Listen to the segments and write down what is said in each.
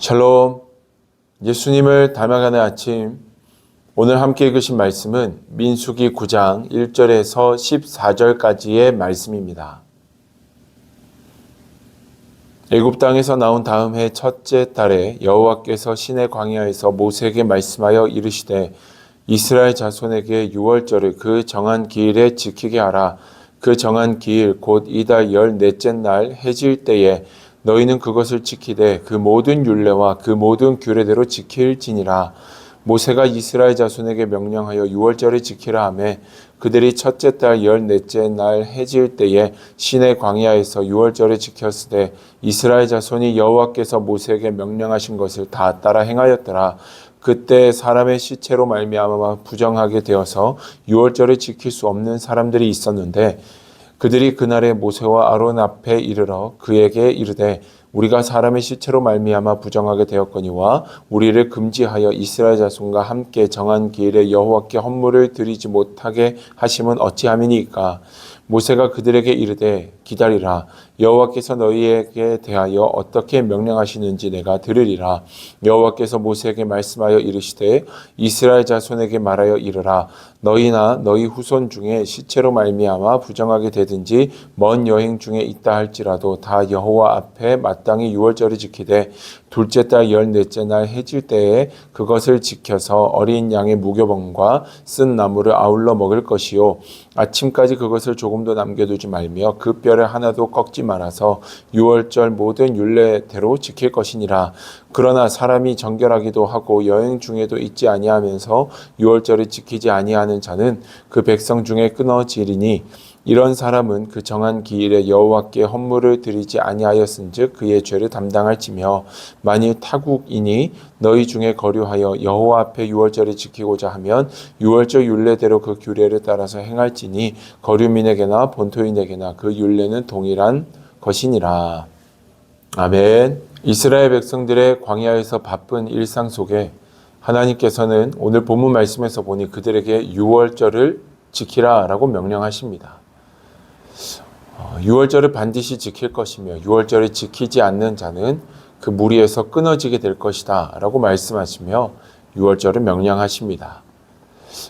샬롬, 예수님을 닮아가는 아침. 오늘 함께 읽으신 말씀은 민수기 9장 1절에서 14절까지의 말씀입니다. 애굽 땅에서 나온 다음 해 첫째 달에 여호와께서 시내 광야에서 모세에게 말씀하여 이르시되 이스라엘 자손에게 유월절을 그 정한 기일에 지키게 하라. 그 정한 기일 곧 이달 14째 날 해질 때에 너희는 그것을 지키되 그 모든 율례와 그 모든 규례대로 지킬지니라. 모세가 이스라엘 자손에게 명령하여 유월절을 지키라 하매 그들이 첫째 달 14째 날 해질 때에 시내 광야에서 유월절을 지켰으되 이스라엘 자손이 여호와께서 모세에게 명령하신 것을 다 따라 행하였더라. 그때 사람의 시체로 말미암아 부정하게 되어서 유월절을 지킬 수 없는 사람들이 있었는데 그들이 그날에 모세와 아론 앞에 이르러 그에게 이르되 우리가 사람의 시체로 말미암아 부정하게 되었거니와 우리를 금지하여 이스라엘 자손과 함께 정한 기일에 여호와께 헌물을 드리지 못하게 하심은 어찌함이니까. 모세가 그들에게 이르되 기다리라. 여호와께서 너희에게 대하여 어떻게 명령하시는지 내가 들으리라. 여호와께서 모세에게 말씀하여 이르시되 이스라엘 자손에게 말하여 이르라. 너희나 너희 후손 중에 시체로 말미암아 부정하게 되든지 먼 여행 중에 있다 할지라도 다 여호와 앞에 마땅히 유월절을 지키되 둘째 달 14째 날 해질 때에 그것을 지켜서 어린 양의 무교병과 쓴 나무를 아울러 먹을 것이요 아침까지 그것을 조금도 남겨두지 말며 그 뼈를 하나도 꺾지 말아서 유월절 모든 율례대로 지킬 것이니라. 그러나 사람이 정결하기도 하고 여행 중에도 있지 아니하면서 유월절을 지키지 아니하는 자는 그 백성 중에 끊어지리니 이런 사람은 그 정한 기일에 여호와께 헌물을 드리지 아니하였은즉 그의 죄를 담당할지며 만일 타국이니 너희 중에 거류하여 여호와 앞에 유월절을 지키고자 하면 유월절 율례대로 그 규례를 따라서 행할지니 거류민에게나 본토인에게나 그 율례는 동일한 것이니라. 아멘. 이스라엘 백성들의 광야에서 바쁜 일상 속에 하나님께서는 오늘 본문 말씀에서 보니 그들에게 유월절을 지키라 라고 명령하십니다. 유월절을 반드시 지킬 것이며 유월절을 지키지 않는 자는 그 무리에서 끊어지게 될 것이다 라고 말씀하시며 유월절을 명령하십니다.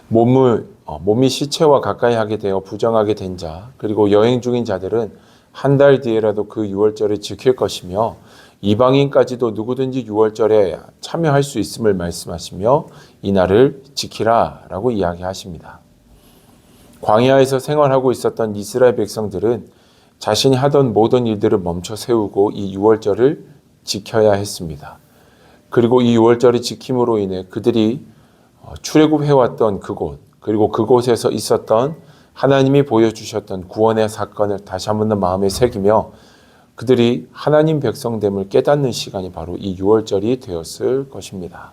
몸이 시체와 가까이 하게 되어 부정하게 된 자, 그리고 여행 중인 자들은 한 달 뒤에라도 그 유월절을 지킬 것이며 이방인까지도 누구든지 유월절에 참여할 수 있음을 말씀하시며 이 날을 지키라 라고 이야기하십니다. 광야에서 생활하고 있었던 이스라엘 백성들은 자신이 하던 모든 일들을 멈춰 세우고 이 유월절을 지켜야 했습니다. 그리고 이 유월절을 지킴으로 인해 그들이 출애굽해왔던 그곳, 그리고 그곳에서 있었던 하나님이 보여주셨던 구원의 사건을 다시 한번 더 마음에 새기며 그들이 하나님 백성됨을 깨닫는 시간이 바로 이 유월절이 되었을 것입니다.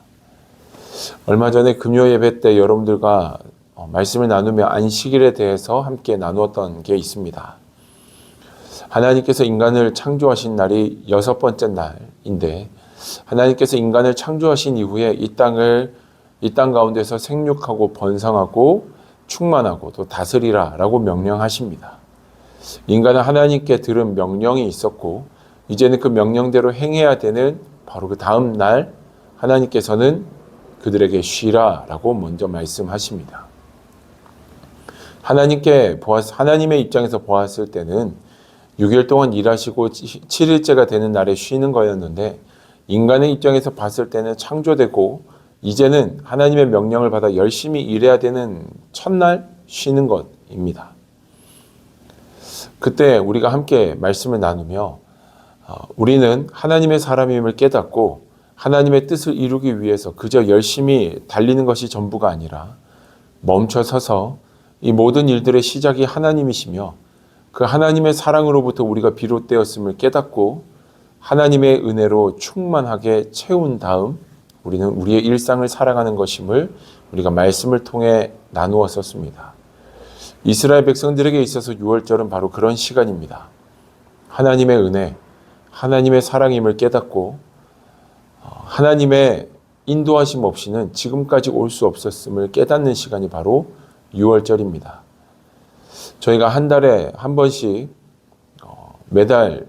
얼마 전에 금요 예배 때 여러분들과 말씀을 나누며 안식일에 대해서 함께 나누었던 게 있습니다. 하나님께서 인간을 창조하신 날이 6번째 날인데 하나님께서 인간을 창조하신 이후에 이 땅 가운데서 생육하고 번성하고 충만하고 또 다스리라 라고 명령하십니다. 인간은 하나님께 들은 명령이 있었고 이제는 그 명령대로 행해야 되는 바로 그 다음 날 하나님께서는 그들에게 쉬라 라고 먼저 말씀하십니다. 하나님의 입장에서 보았을 때는 6일 동안 일하시고 7일째가 되는 날에 쉬는 거였는데 인간의 입장에서 봤을 때는 창조되고 이제는 하나님의 명령을 받아 열심히 일해야 되는 첫날 쉬는 것입니다. 그때 우리가 함께 말씀을 나누며 우리는 하나님의 사람임을 깨닫고 하나님의 뜻을 이루기 위해서 그저 열심히 달리는 것이 전부가 아니라 멈춰서서 이 모든 일들의 시작이 하나님이시며 그 하나님의 사랑으로부터 우리가 비롯되었음을 깨닫고 하나님의 은혜로 충만하게 채운 다음 우리는 우리의 일상을 살아가는 것임을 우리가 말씀을 통해 나누었었습니다. 이스라엘 백성들에게 있어서 유월절은 바로 그런 시간입니다. 하나님의 은혜, 하나님의 사랑임을 깨닫고 하나님의 인도하심 없이는 지금까지 올 수 없었음을 깨닫는 시간이 바로 유월절입니다. 저희가 한 달에 한 번씩 매달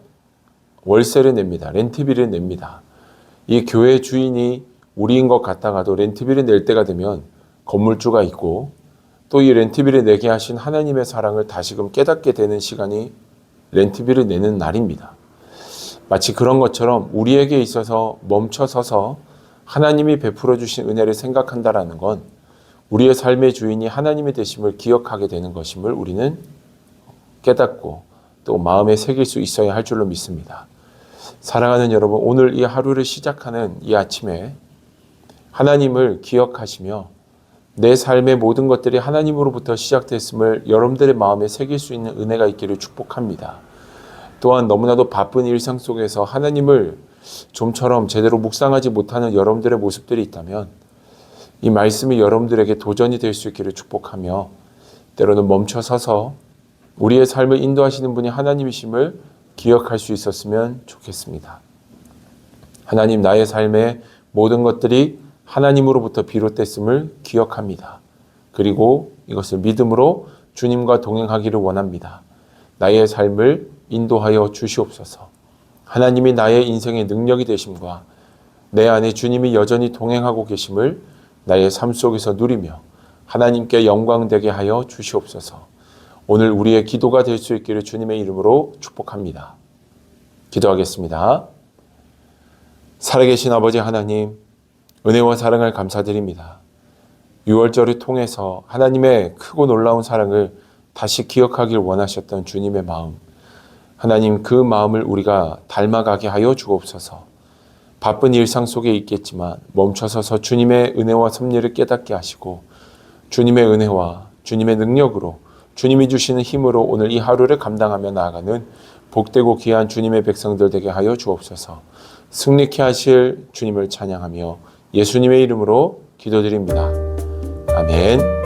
월세를 냅니다. 렌트비를 냅니다. 이 교회 주인이 우리인 것 같다가도 렌트비를 낼 때가 되면 건물주가 있고 또 이 렌트비를 내게 하신 하나님의 사랑을 다시금 깨닫게 되는 시간이 렌트비를 내는 날입니다. 마치 그런 것처럼 우리에게 있어서 멈춰서서 하나님이 베풀어 주신 은혜를 생각한다라는 건 우리의 삶의 주인이 하나님이 되심을 기억하게 되는 것임을 우리는 깨닫고 또 마음에 새길 수 있어야 할 줄로 믿습니다. 사랑하는 여러분, 오늘 이 하루를 시작하는 이 아침에 하나님을 기억하시며 내 삶의 모든 것들이 하나님으로부터 시작됐음을 여러분들의 마음에 새길 수 있는 은혜가 있기를 축복합니다. 또한 너무나도 바쁜 일상 속에서 하나님을 좀처럼 제대로 묵상하지 못하는 여러분들의 모습들이 있다면 이 말씀이 여러분들에게 도전이 될 수 있기를 축복하며 때로는 멈춰서서 우리의 삶을 인도하시는 분이 하나님이심을 기억할 수 있었으면 좋겠습니다. 하나님, 나의 삶의 모든 것들이 하나님으로부터 비롯됐음을 기억합니다. 그리고 이것을 믿음으로 주님과 동행하기를 원합니다. 나의 삶을 인도하여 주시옵소서. 하나님이 나의 인생의 능력이 되심과 내 안에 주님이 여전히 동행하고 계심을 나의 삶 속에서 누리며 하나님께 영광되게 하여 주시옵소서. 오늘 우리의 기도가 될 수 있기를 주님의 이름으로 축복합니다. 기도하겠습니다. 살아계신 아버지 하나님, 은혜와 사랑을 감사드립니다. 6월절을 통해서 하나님의 크고 놀라운 사랑을 다시 기억하길 원하셨던 주님의 마음, 하나님 그 마음을 우리가 닮아가게 하여 주옵소서. 바쁜 일상 속에 있겠지만 멈춰서서 주님의 은혜와 섭리를 깨닫게 하시고 주님의 은혜와 주님의 능력으로 주님이 주시는 힘으로 오늘 이 하루를 감당하며 나아가는 복되고 귀한 주님의 백성들 되게 하여 주옵소서. 승리케 하실 주님을 찬양하며 예수님의 이름으로 기도드립니다. 아멘.